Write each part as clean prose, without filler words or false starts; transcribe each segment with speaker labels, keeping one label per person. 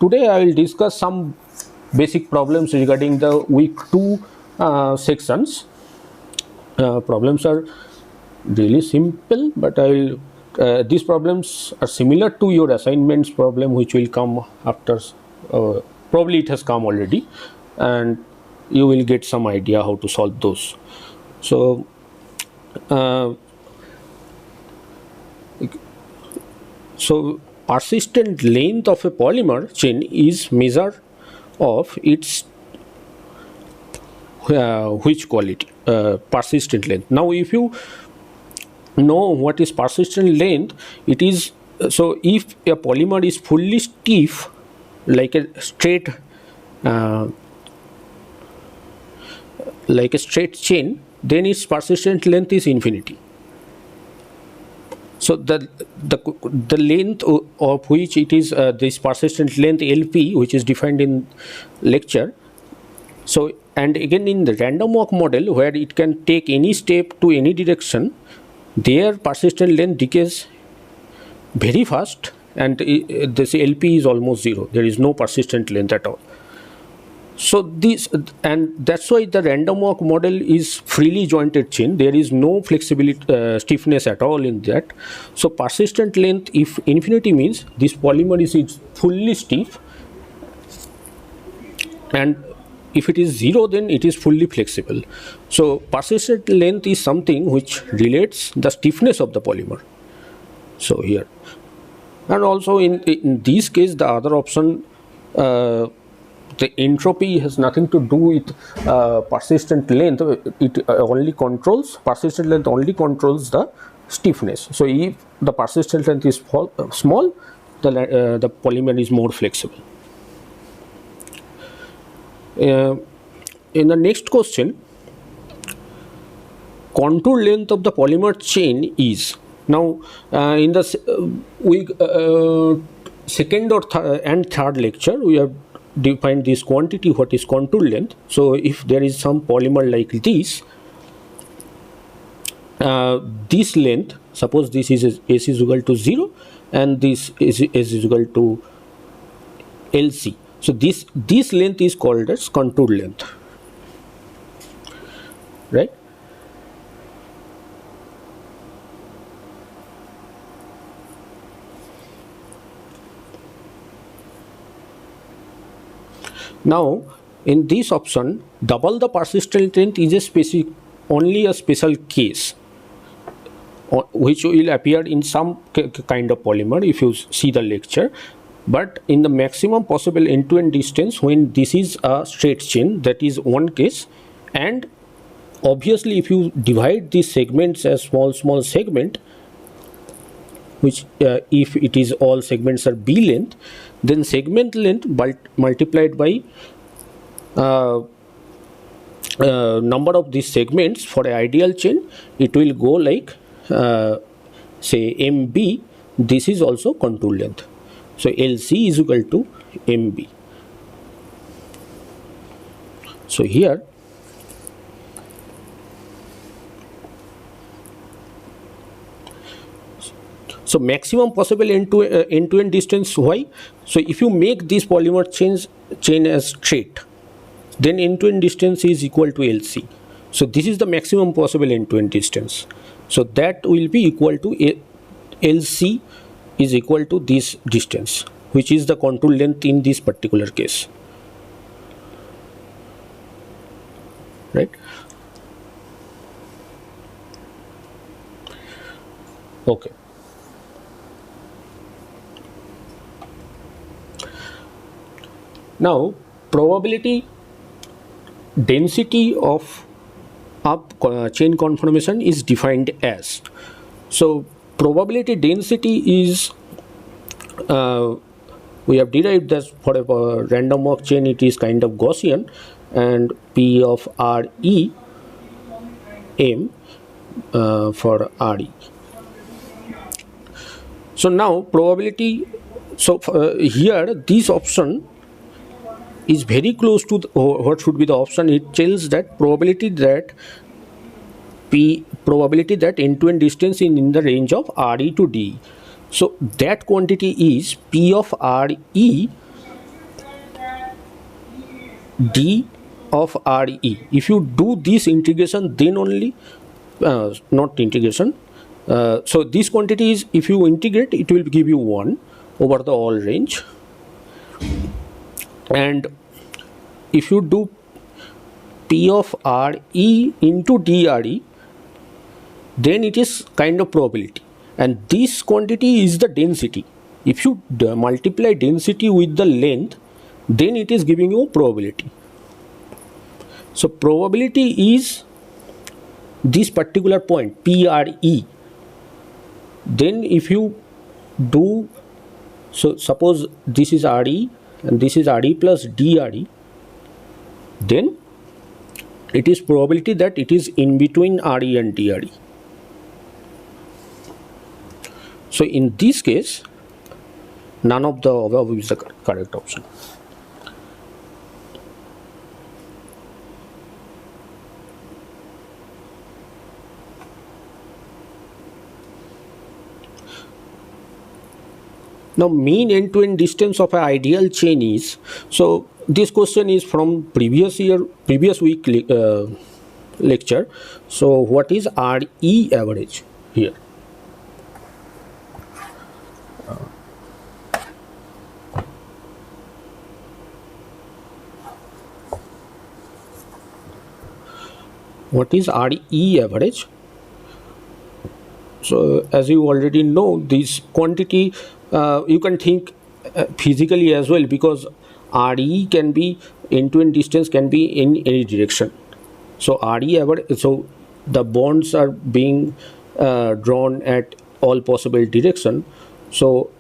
Speaker 1: today I will discuss some basic problems regarding the week 2 sections. Problems are really simple, but I will these problems are similar to your assignments problem, which will come after. Probably it has come already, and you will get some idea how to solve those. So persistent length of a polymer chain is measure of its which quality, persistent length. Now if you know what is persistent length, it is so if a polymer is fully stiff like a straight chain, then its persistent length is infinity. So the length of which it is this persistent length LP, which is defined in lecture. So and again in the random walk model, where it can take any step to any direction, their persistent length decays very fast, and this LP is almost zero. There is no persistent length at all. So this, and that's why the random walk model is freely jointed chain. There is no flexibility, stiffness at all in that. So persistent length, if infinity, means this polymer is fully stiff, and if it is zero, then it is fully flexible. So persistent length is something which relates the stiffness of the polymer. So here, and also in this case, the other option, the entropy has nothing to do with persistent length. It only controls, persistent length only controls the stiffness. So if the persistent length is small, the polymer is more flexible. In the next question, contour length of the polymer chain is. Now in the second or and third lecture, we have defined this quantity, what is contour length. So if there is some polymer like this, this length, suppose this is S is equal to 0 and this is equal to LC. So this length is called as contour length, right? Now in this option, double the persistent length is only a special case, which will appear in some kind of polymer if you see the lecture. But in the maximum possible end-to-end distance, when this is a straight chain, that is one case. And obviously if you divide these segments as small segment, which if it is all segments are B length, then segment length multiplied by number of these segments for an ideal chain, it will go like say MB. This is also contour length. So LC is equal to MB. So here so maximum possible end-to-end distance. Why? So if you make this polymer chain as straight, then end-to-end distance is equal to LC. So this is the maximum possible end-to-end distance. So that will be equal to LC is equal to this distance, which is the contour length in this particular case, right? Okay. Now probability density of chain conformation is defined as. So probability density is we have derived that for a random walk chain, it is kind of Gaussian, and P of RE M for RE. So now probability, so here this option is very close to what should be the option. It tells that probability that end-to-end distance is in the range of RE to DE. So that quantity is P of RE d of RE. If you do this integration, then only not integration. So this quantity is, if you integrate, it will give you 1 over the all range. And if you do P of RE into DRE, then it is kind of probability, and this quantity is the density. If you multiply density with the length, then it is giving you probability. So probability is this particular point PRE. Then if you do, so suppose this is RE and this is RE plus DRE, then it is probability that it is in between RE and DRE. So in this case, none of the above is the correct option. Now mean end-to-end distance of an ideal chain is, so this question is from previous week lecture. So what is RE average here? What is RE average? So as you already know, this quantity you can think physically as well, because RE can be end-to-end distance can be in any direction. So RE average, so the bonds are being drawn at all possible direction. So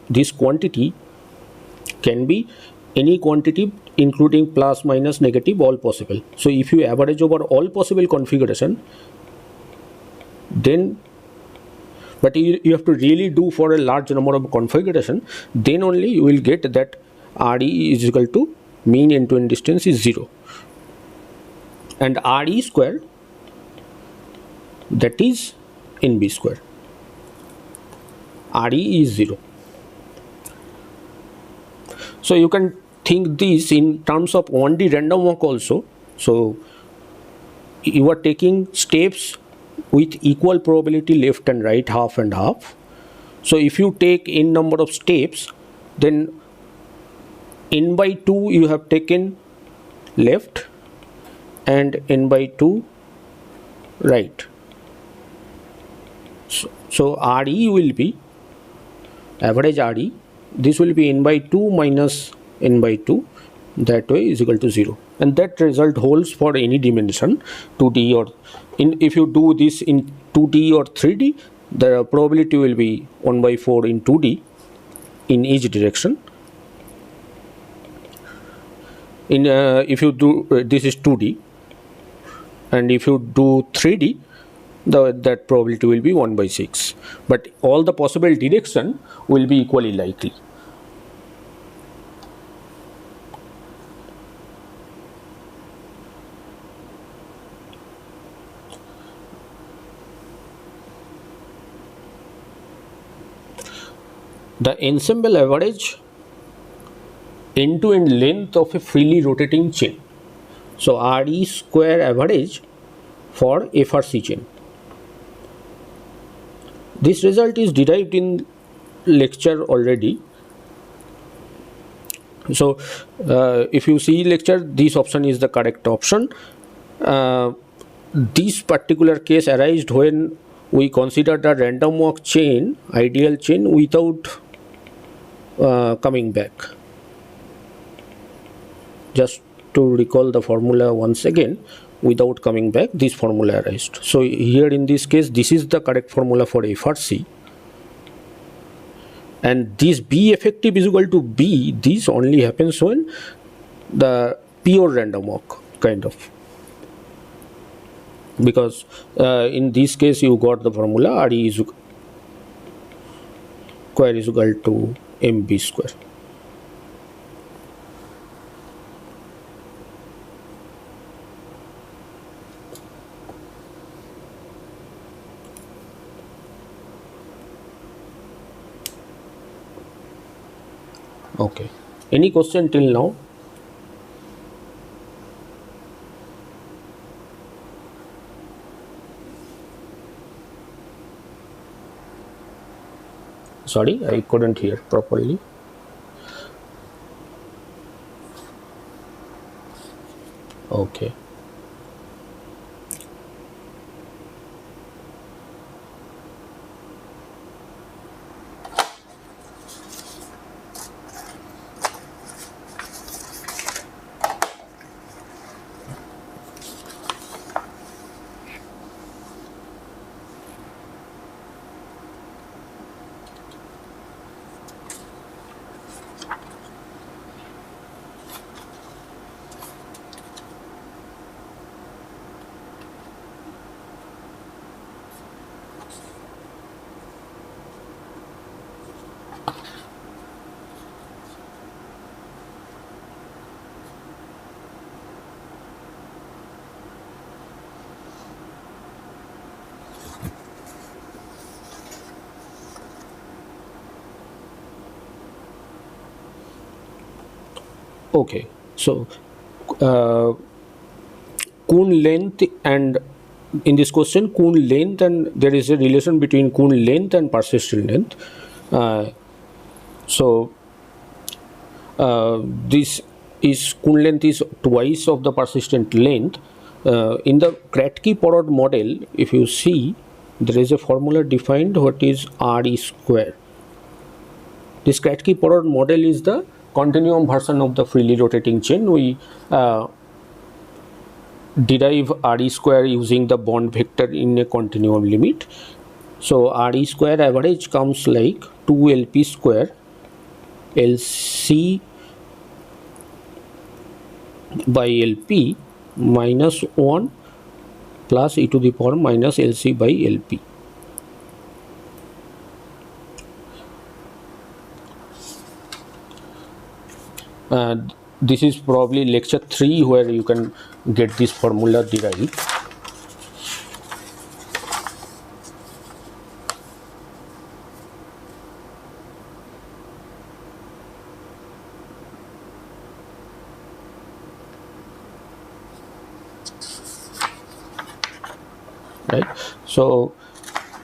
Speaker 1: this quantity can be any quantity including plus, minus, negative, all possible. So if you average over all possible configuration, then, but you have to really do for a large number of configuration, then only you will get that RE is equal to mean end-to-end distance is 0, and RE square, that is NB square. RE is 0. So you can think this in terms of 1D random walk also. So you are taking steps with equal probability left and right, half and half. So if you take n number of steps, then n by 2 you have taken left and n by 2 right. So RE will be average RE, this will be n by 2 minus n by 2, that way is equal to 0, and that result holds for any dimension 2D or if you do this in 2D or 3D, the probability will be 1 by 4 in 2D in each direction. In if you do this is 2D, and if you do 3D, that probability will be 1 by 6, but all the possible direction will be equally likely. The ensemble average end-to-end length of a freely rotating chain. So RE square average for FRC chain. This result is derived in lecture already. So if you see lecture, this option is the correct option. This particular case arises when we considered a random walk chain, ideal chain, without coming back. Just to recall the formula once again, without coming back, this formula arises. So here in this case, this is the correct formula for FRC, and this B effective is equal to B. This only happens when the pure random walk kind of, because in this case you got the formula RE is square is equal to MB square. Okay. Any question till now? Sorry, I couldn't hear properly. Okay. Okay, so cone length, and in this question cone length, and there is a relation between cone length and persistent length. So this is cone length is twice of the persistent length. In the Kratky-Porrott model, if you see, there is a formula defined what is RE square. This Kratky-Porrott model is the continuum version of the freely rotating chain. We derive RE square using the bond vector in a continuum limit. So RE square average comes like 2LP square LC by LP minus 1 plus e to the power minus LC by LP. This is probably lecture 3 where you can get this formula derived. Right. So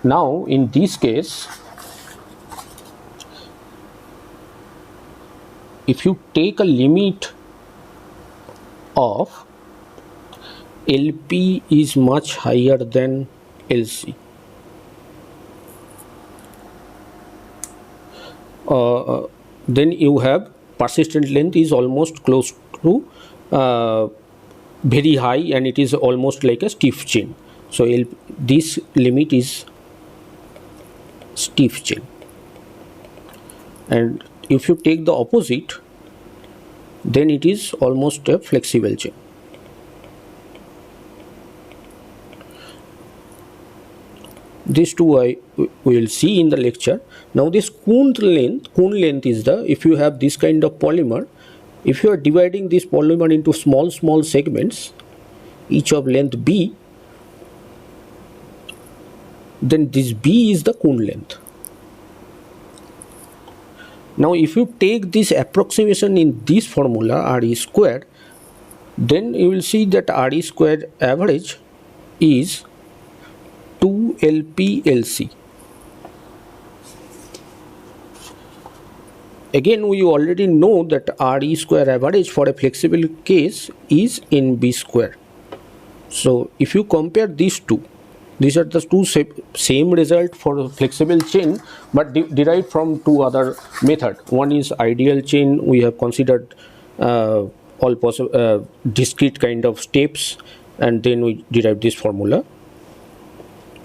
Speaker 1: now in this case, if you take a limit of LP is much higher than LC, then you have persistent length is almost close to very high, and it is almost like a stiff chain. So this limit is stiff chain, and if you take the opposite, then it is almost a flexible chain. These two we will see in the lecture. Now this cone length is the, if you have this kind of polymer, if you are dividing this polymer into small segments, each of length b, then this b is the cone length. Now if you take this approximation in this formula RE square, then you will see that RE square average is 2LPLC. Again, we already know that RE square average for a flexible case is NB square. So if you compare these two, these are the two same result for flexible chain, but derived from two other method. One is ideal chain. We have considered all possible discrete kind of steps, and then we derive this formula.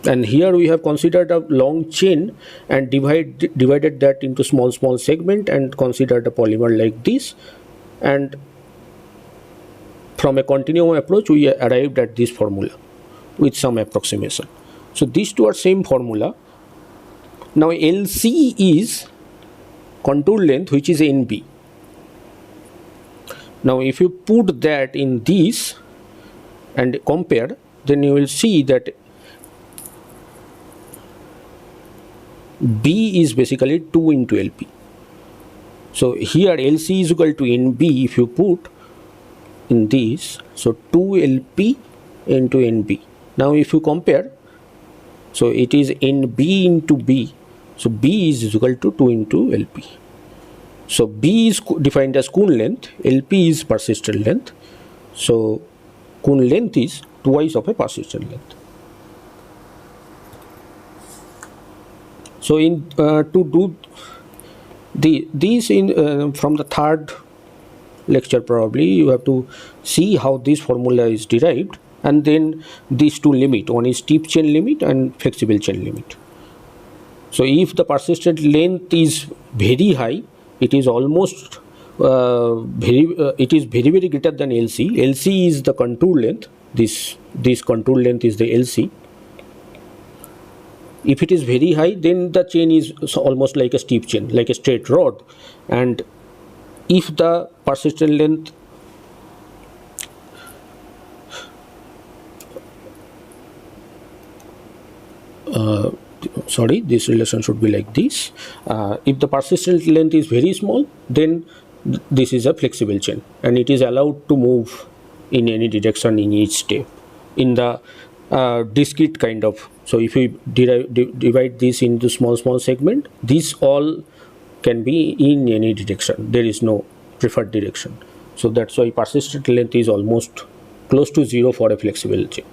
Speaker 1: And here we have considered a long chain and divided that into small segment and considered a polymer like this, and from a continuum approach we arrived at this formula with some approximation. So these two are same formula. Now LC is contour length, which is NB. Now if you put that in this and compare, then you will see that B is basically 2 into LP. So here LC is equal to NB if you put in this, so 2LP into NB. Now if you compare, so it is NB into B, so B is equal to 2 into LP. So B is defined as Kuhn length, LP is persistent length, so Kuhn length is twice of a persistent length. So in to do these in from the third lecture probably you have to see how this formula is derived, and then these two limit, one is steep chain limit and flexible chain limit. So if the persistent length is very high, it is almost it is very greater than LC. LC is the contour length, this contour length is the LC. If it is very high, then the chain is almost like a steep chain, like a straight rod. And if the persistent length sorry, this relation should be like this. If the persistent length is very small, then this is a flexible chain and it is allowed to move in any direction in each step in the discrete kind of. So if we divide this into small segment, these all can be in any direction, there is no preferred direction. So that's why persistent length is almost close to 0 for a flexible chain.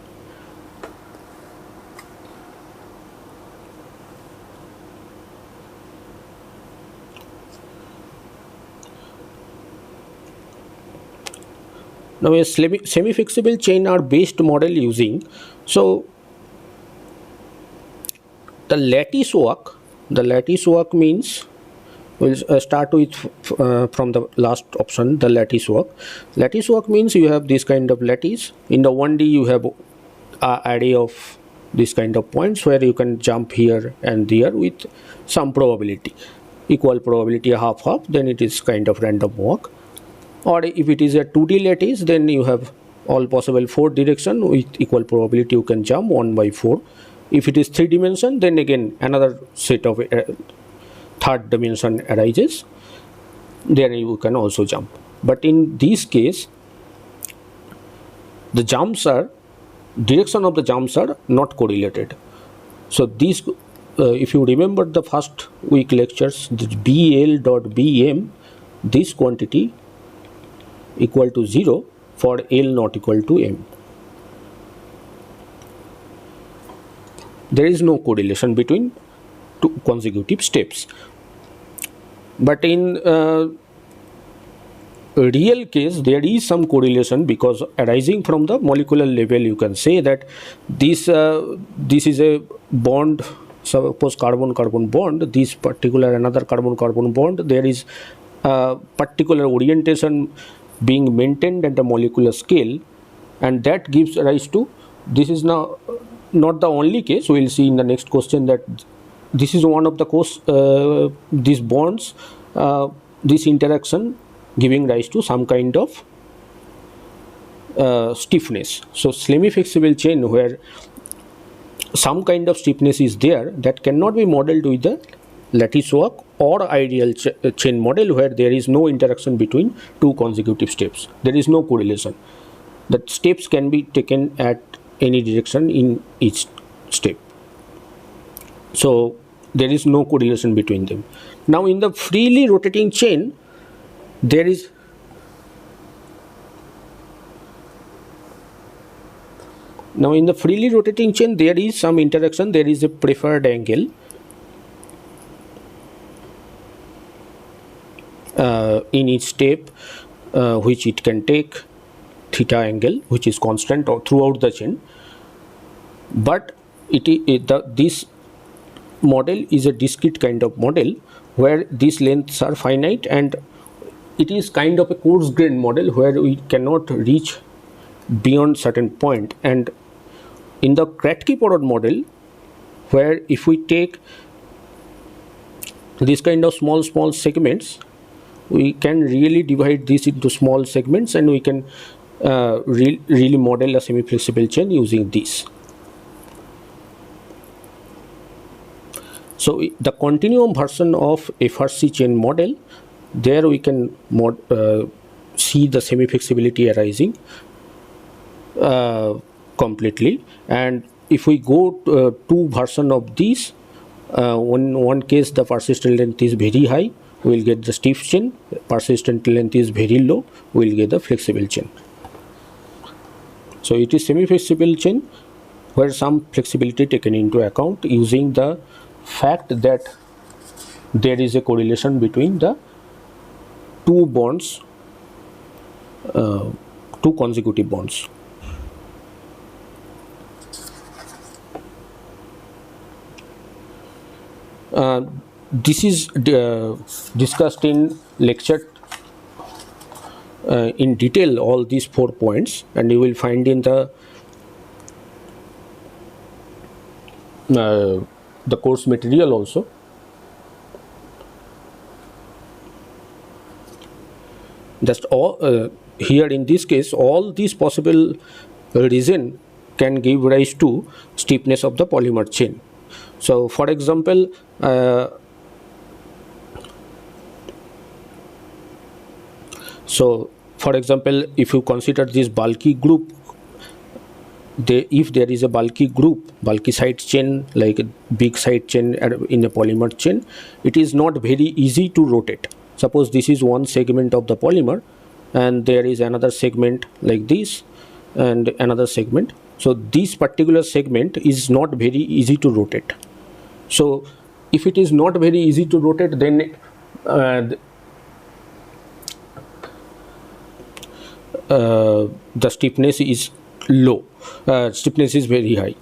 Speaker 1: Now a semi-flexible chain are based model using, so the lattice work means, we'll start with from the last option, the lattice work. Lattice work means you have this kind of lattice. In the 1D you have an array of this kind of points where you can jump here and there with some probability, equal probability, half, then it is kind of random walk. Or if it is a 2D lattice, then you have all possible 4 direction with equal probability, you can jump 1 by 4. If it is 3 dimension, then again another set of third dimension arises, then you can also jump. But in this case, the jumps are, direction of the jumps are not correlated. So this if you remember the first week lectures, the BL.BM, this quantity equal to 0 for L not equal to M. There is no correlation between two consecutive steps. But in real case, there is some correlation, because arising from the molecular level, you can say that this is a bond, suppose carbon-carbon bond, this particular another carbon-carbon bond, there is a particular orientation being maintained at the molecular scale, and that gives rise to, this is now not the only case, we will see in the next question that this is one of the these bonds, this interaction giving rise to some kind of stiffness. So semi-flexible chain where some kind of stiffness is there, that cannot be modeled with the lattice work or ideal chain model where there is no interaction between two consecutive steps. There is no correlation. The steps can be taken at any direction in each step. So there is no correlation between them. Now in the freely rotating chain, there is some interaction, there is a preferred angle in each step which it can take theta angle, which is constant throughout the chain. But this model is a discrete kind of model where these lengths are finite, and it is kind of a coarse grained model where we cannot reach beyond certain point. And in the Kratky-Porot model, where if we take this kind of small segments, we can really divide this into small segments, and we can really model a semi-flexible chain using this. So the continuum version of FRC chain model there we can see the semi-flexibility arising completely. And if we go to version of these, in one case the persistent length is very high, we will get the stiff chain. Persistent length is very low, we will get the flexible chain. So it is semi-flexible chain where some flexibility taken into account using the fact that there is a correlation between the two bonds, two consecutive bonds. This is discussed in lecture in detail, all these 4 points, and you will find in the course material also. Just all here in this case, all these possible reason can give rise to stiffness of the polymer chain. So for example, if you consider this bulky group, if there is a bulky side chain, like a big side chain in a polymer chain, it is not very easy to rotate. Suppose this is one segment of the polymer and there is another segment like this and another segment. So this particular segment is not very easy to rotate. So if it is not very easy to rotate, then the stiffness is low. Stiffness is very high.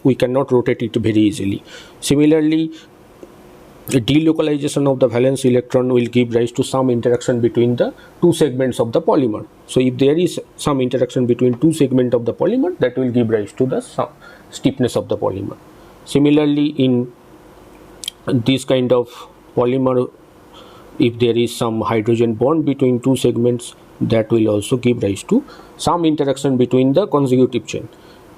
Speaker 1: We cannot rotate it very easily. Similarly, delocalization of the valence electron will give rise to some interaction between the two segments of the polymer. So if there is some interaction between two segments of the polymer, that will give rise to the stiffness of the polymer. Similarly, in this kind of polymer, if there is some hydrogen bond between two segments, that will also give rise to some interaction between the consecutive chain.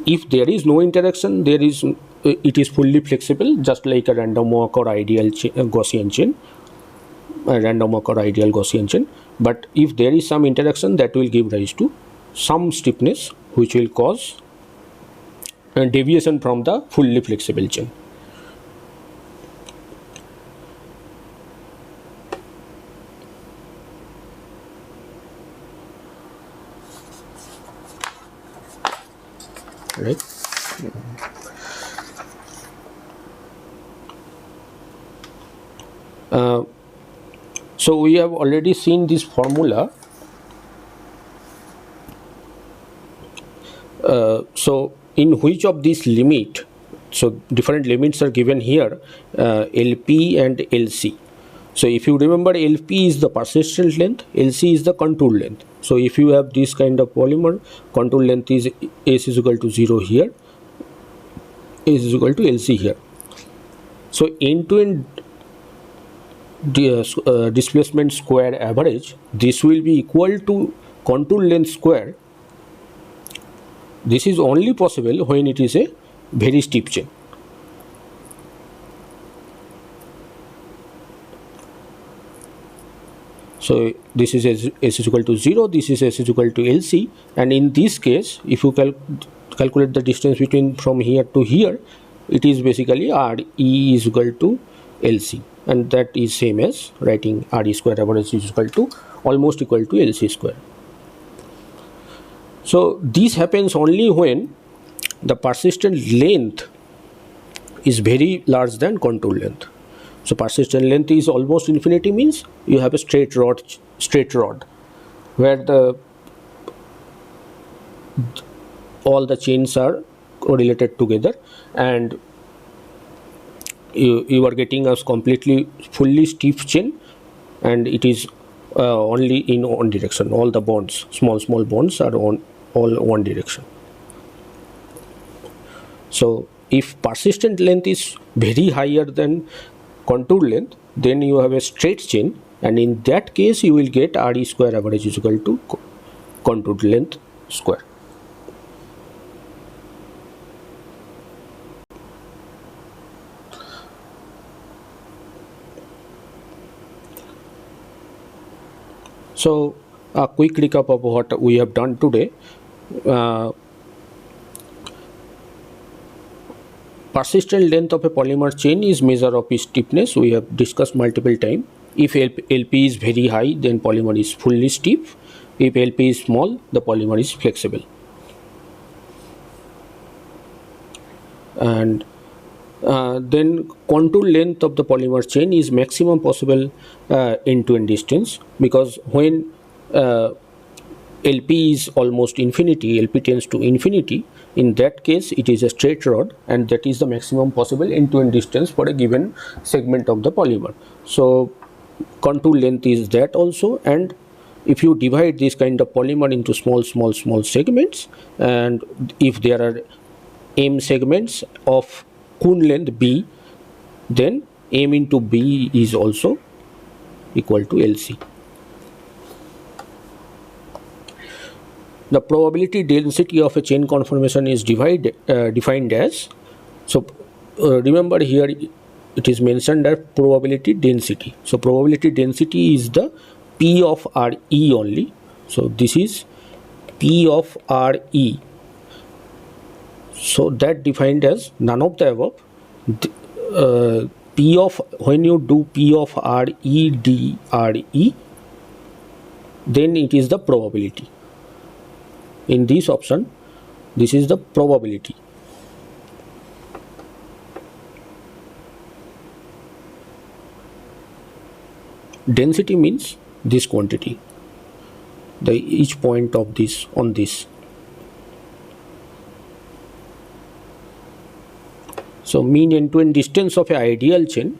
Speaker 1: If there is no interaction, it is fully flexible, just like a random walk or ideal Gaussian chain. But if there is some interaction, that will give rise to some stiffness, which will cause a deviation from the fully flexible chain. Right. So we have already seen this formula. So in which of these limit, so different limits are given here, LP and LC. So if you remember, LP is the persistent length, LC is the contour length. So if you have this kind of polymer, contour length is S is equal to 0 here, S is equal to LC here. So end-to-end displacement square average, this will be equal to contour length square. This is only possible when it is a very steep chain. So this is S is equal to 0, this is S is equal to LC, and in this case, if you calculate the distance between from here to here, it is basically RE is equal to LC, and that is same as writing RE square average is equal to almost equal to LC square. So this happens only when the persistent length is very large than contour length. So persistent length is almost infinity, means you have a straight rod where all the chains are correlated together, and you are getting a completely fully stiff chain, and it is only in one direction. All the bonds, small bonds, are all one direction. So if persistent length is very higher than contour length, then you have a straight chain, and in that case you will get RE square average is equal to contour length square. So a quick recap of what we have done today. Persistent length of a polymer chain is measure of its stiffness. We have discussed multiple times. If LP is very high, then polymer is fully stiff. If LP is small, the polymer is flexible. And then contour length of the polymer chain is maximum possible end-to-end distance, because when LP is almost infinity, LP tends to infinity, in that case it is a straight rod, and that is the maximum possible end-to-end distance for a given segment of the polymer. So contour length is that also. And if you divide this kind of polymer into small segments, and if there are m segments of Kuhn length B, then m into B is also equal to LC. The probability density of a chain conformation is defined as, so remember here it is mentioned as probability density. So probability density is the P of RE only. So this is P of RE. So that defined as none of the above. P of, when you do P of RE d RE, then it is the probability. In this option, this is the probability. Density means this quantity, the each point of this on this. So mean end-to-end distance of an ideal chain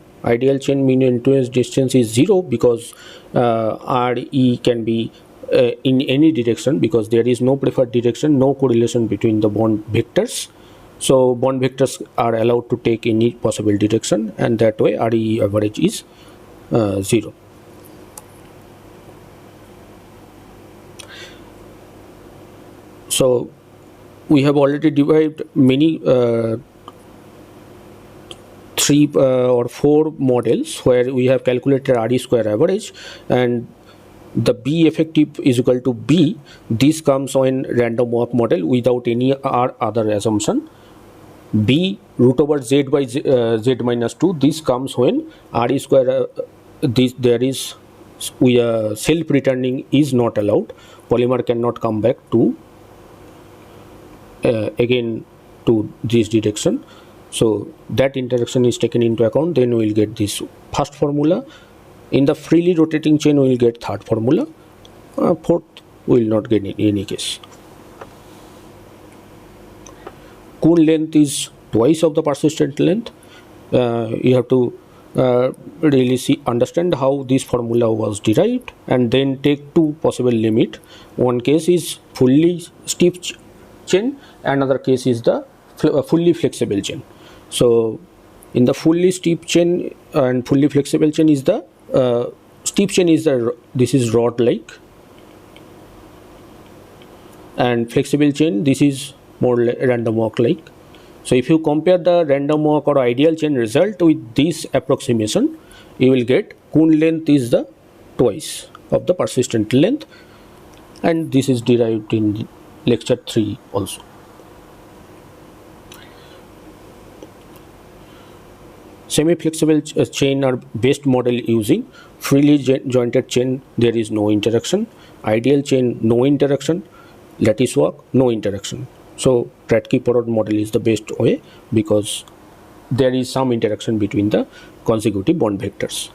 Speaker 1: mean end-to-end distance is 0, because RE can be in any direction, because there is no preferred direction, no correlation between the bond vectors. So bond vectors are allowed to take any possible direction, and that way RE average is 0. So we have already derived many 3 or 4 models where we have calculated RE square average, and the B effective is equal to B. This comes on random walk model without any other assumption. B root over Z by Z minus 2. This comes when RE square there is self returning is not allowed. Polymer cannot come back to again to this direction. So that interaction is taken into account. Then we will get this first formula. In the freely rotating chain, we will get third formula. Fourth, we will not get in any case. Kuhn length is twice of the persistent length. You have to really understand how this formula was derived, and then take 2 possible limit. One case is fully stiff chain, another case is the fully flexible chain. So in the fully stiff chain and fully flexible chain is the stiff chain is the, this is rod like, and flexible chain this is more random walk like. So if you compare the random walk or ideal chain result with this approximation, you will get Kuhn length is the twice of the persistent length, and this is derived in lecture 3 also. Semi-flexible chain are best model using freely jointed chain. There is no interaction. Ideal chain, no interaction. Lattice walk, no interaction. So Kratky-Porot model is the best way, because there is some interaction between the consecutive bond vectors.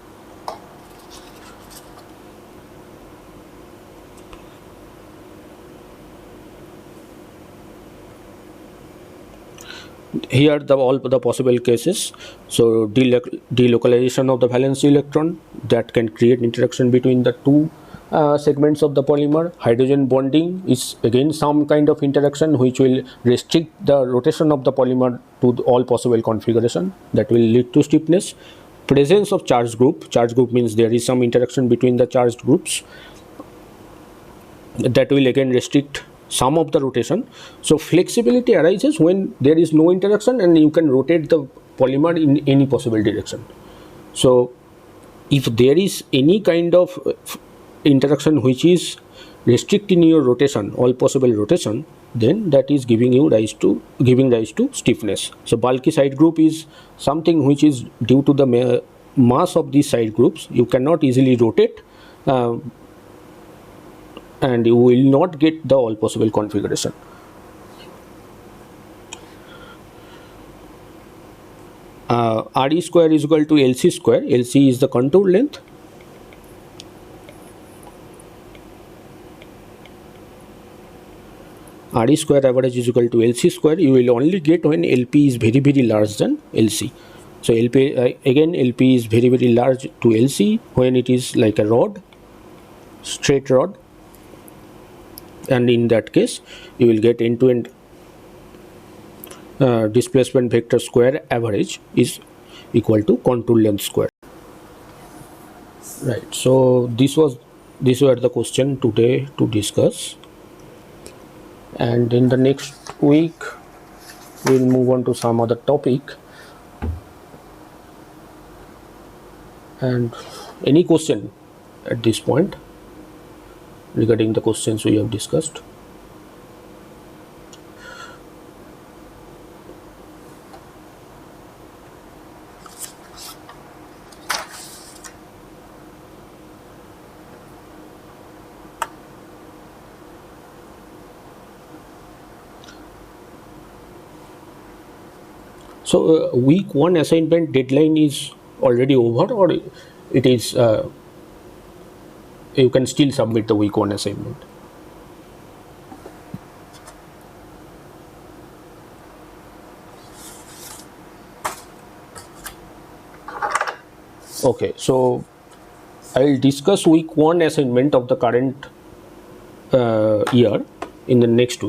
Speaker 1: Here are all the possible cases. So delocalization of the valence electron, that can create interaction between the 2 segments of the polymer. Hydrogen bonding is again some kind of interaction which will restrict the rotation of the polymer to all possible configuration, that will lead to stiffness. Presence of charge group means there is some interaction between the charged groups, that will again restrict some of the rotation. So flexibility arises when there is no interaction and you can rotate the polymer in any possible direction. So if there is any kind of interaction which is restricting your rotation, all possible rotation, then that is giving rise to stiffness. So bulky side group is something which is due to the mass of these side groups. You cannot easily rotate, and you will not get the all possible configuration. RE square is equal to LC square. LC is the contour length. RE square average is equal to LC square. You will only get when LP is very large than LC. So LP again, LP is very large to LC when it is like a rod, straight rod, and in that case you will get end-to-end displacement vector square average is equal to contour length square. Right. So these were the question today to discuss, and in the next week we'll move on to some other topic. And any question at this point regarding the questions we have discussed? So week 1 assignment deadline is already over, or it is you can still submit the week 1 assignment? Okay, so I will discuss week 1 assignment of the current year in the next week.